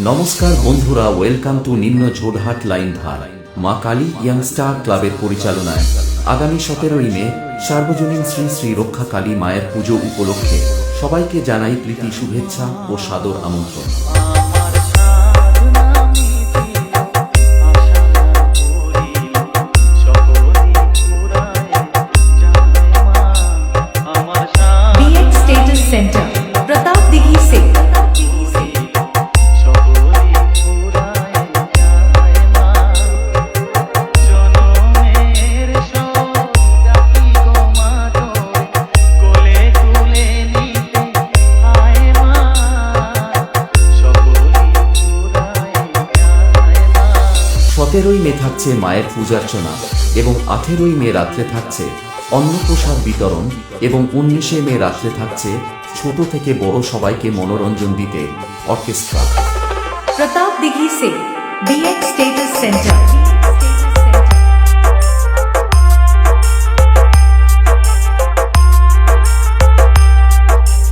নমস্কার বন্ধুরা, welcome to নিম্ন ঝোড়হাট লাইন ধার। মা কালী ইয়াংস্টার ক্লাবের পরিচালনায় আগামী 17ই মে সার্বজনীন শ্রী শ্রী রক্ষা কালী মায়ের পুজো উপলক্ষে সবাইকে জানাই প্রীতি শুভেচ্ছা ও সাদর আমন্ত্রণ। सेंटर प्रताप दिघी से সতেরোই মে থাকছে মায়ের পূজার্চনা এবং 18ই মে রাত্রে থাকছে অন্নপ্রসাদ বিতরণ এবং 19শে মে রাত্রে থাকছে ছোট থেকে বড় সবাইকে মনোরঞ্জন দিতে অর্কেস্ট্রা। प्रताप दिघी से BX स्टेटस सेंटर।